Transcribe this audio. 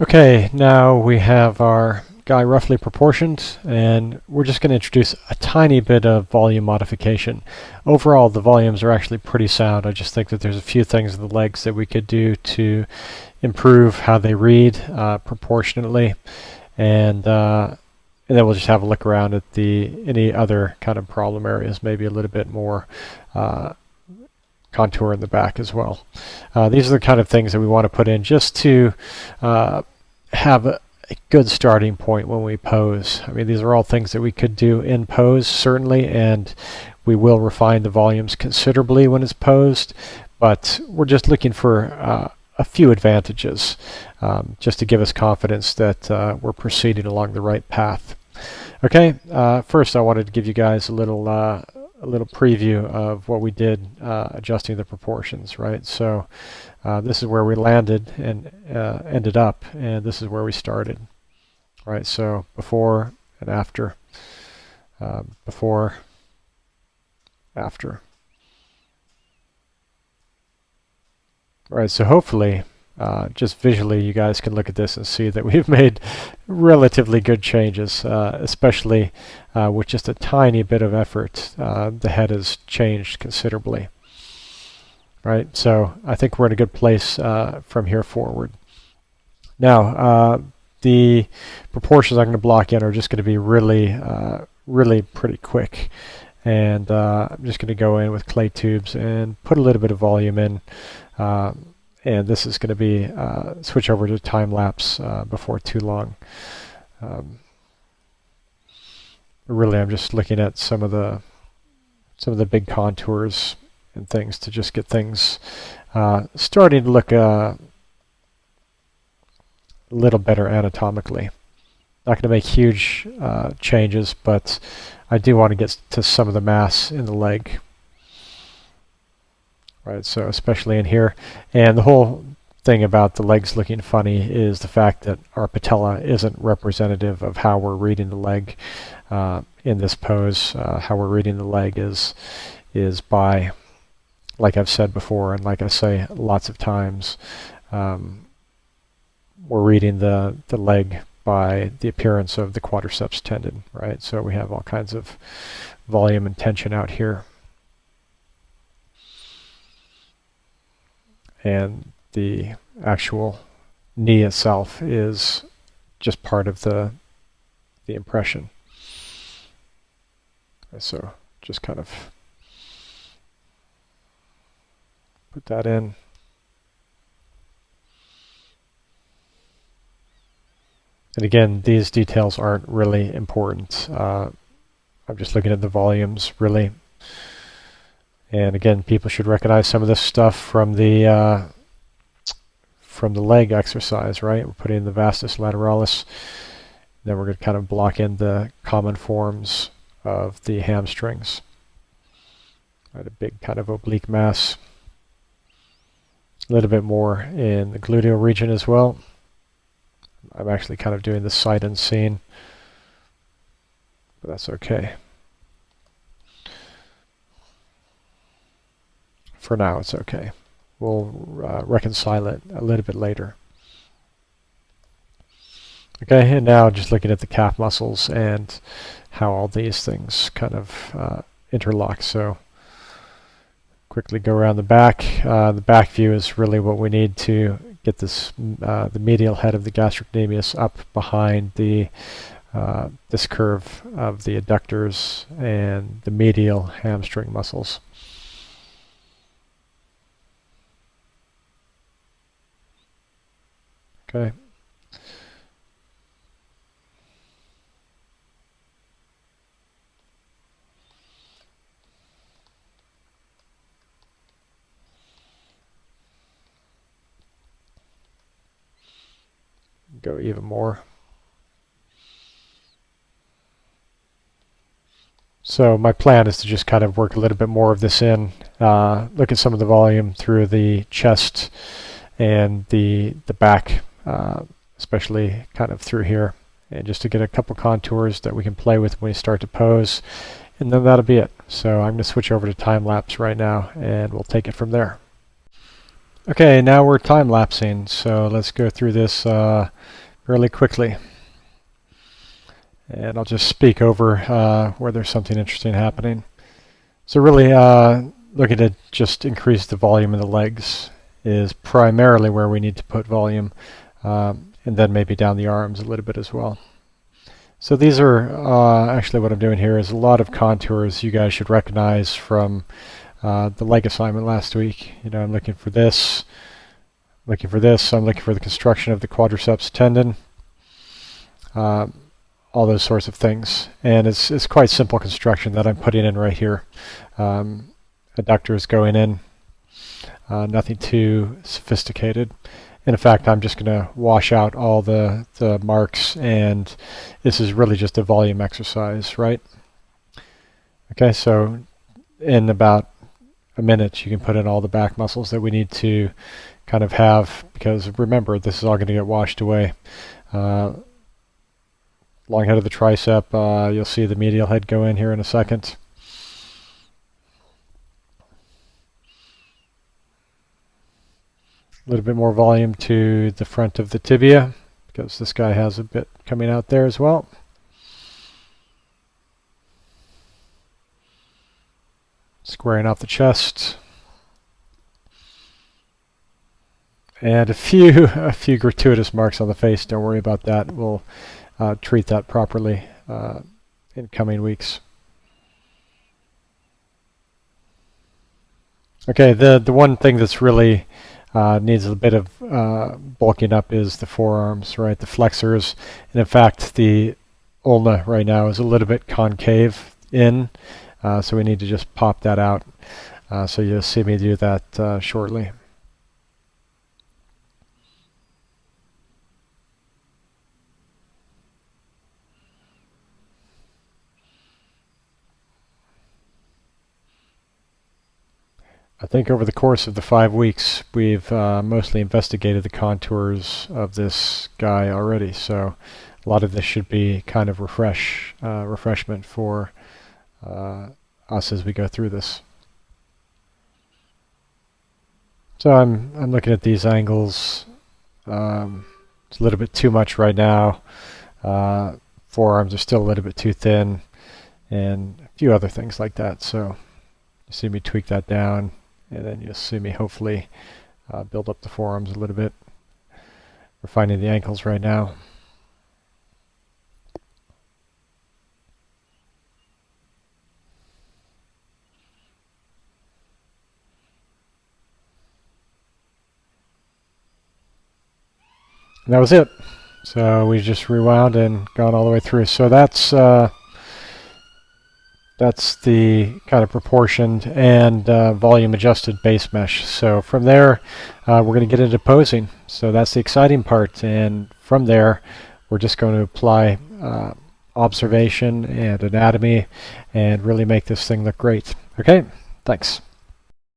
Okay, now we have our guy roughly proportioned, and we're just going to introduce a tiny bit of volume modification. Overall, the volumes are actually pretty sound. I just think that there's a few things in the legs that we could do to improve how they read proportionately, and then we'll just have a look around at any other kind of problem areas, maybe a little bit more contour in the back as well. These are the kind of things that we want to put in just to have a good starting point when we pose. I mean, these are all things that we could do in pose, certainly, and we will refine the volumes considerably when it's posed, but we're just looking for a few advantages just to give us confidence that we're proceeding along the right path. Okay, first I wanted to give you guys a little preview of what we did adjusting the proportions, right? So this is where we landed and ended up, and this is where we started, right? So before and after, before, after. All right, so hopefully just visually you guys can look at this and see that we've made relatively good changes, especially with just a tiny bit of effort. The head has changed considerably. Right, so I think we're in a good place from here forward. Now, the proportions I'm going to block in are just going to be really pretty quick. And I'm just going to go in with clay tubes and put a little bit of volume in. And this is going to be switch over to time lapse before too long. Really, I'm just looking at some of the big contours and things to just get things starting to look a little better anatomically. Not going to make huge changes, but I do want to get to some of the mass in the leg. Right, so especially in here. And the whole thing about the legs looking funny is the fact that our patella isn't representative of how we're reading the leg in this pose. How we're reading the leg is by, like I've said before, and like I say lots of times, we're reading the leg by the appearance of the quadriceps tendon, right? So we have all kinds of volume and tension out here. And the actual knee itself is just part of the impression. So just kind of put that in. And again, these details aren't really important. I'm just looking at the volumes, really. And again, people should recognize some of this stuff from the leg exercise, right? We're putting in the vastus lateralis. Then we're going to kind of block in the common forms of the hamstrings. Right, a big kind of oblique mass. A little bit more in the gluteal region as well. I'm actually kind of doing the sight unseen, but that's okay. For now, it's okay. We'll reconcile it a little bit later. Okay, and now just looking at the calf muscles and how all these things kind of interlock. So quickly go around the back. The back view is really what we need to get this the medial head of the gastrocnemius up behind the this curve of the adductors and the medial hamstring muscles. Okay. Go even more. So my plan is to just kind of work a little bit more of this in, look at some of the volume through the chest and the back, especially kind of through here, and just to get a couple contours that we can play with when we start to pose, and then that'll be it. So I'm going to switch over to time lapse right now, and we'll take it from there. Okay, now we're time lapsing, so let's go through this fairly quickly. And I'll just speak over where there's something interesting happening. So really looking to just increase the volume in the legs is primarily where we need to put volume, and then maybe down the arms a little bit as well. So these are actually what I'm doing here is a lot of contours you guys should recognize from the leg assignment last week. You know, I'm looking for this, looking for this, I'm looking for the construction of the quadriceps tendon, all those sorts of things. And it's quite simple construction that I'm putting in right here. Adductors going in, nothing too sophisticated. And in fact, I'm just going to wash out all the marks, and this is really just a volume exercise, right? Okay, so in about a minute, you can put in all the back muscles that we need to kind of have, because remember, this is all going to get washed away. Long head of the tricep, you'll see the medial head go in here in a second. A little bit more volume to the front of the tibia, because this guy has a bit coming out there as well. Squaring off the chest. And a few gratuitous marks on the face. Don't worry about that. We'll treat that properly in coming weeks. Okay, the one thing that's really needs a bit of bulking up is the forearms, right? The flexors. And in fact, the ulna right now is a little bit concave in, so we need to just pop that out. So you'll see me do that shortly. I think over the course of the 5 weeks, we've mostly investigated the contours of this guy already. So a lot of this should be kind of refreshment for us as we go through this. So I'm looking at these angles. It's a little bit too much right now. Forearms are still a little bit too thin, and a few other things like that. So you see me tweak that down. And then you'll see me hopefully build up the forearms a little bit. We're finding the ankles right now. And that was it. So we just rewound and gone all the way through. So that's the kind of proportioned and volume adjusted base mesh. So from there, we're going to get into posing. So that's the exciting part. And from there, we're just going to apply observation and anatomy and really make this thing look great. Okay, thanks.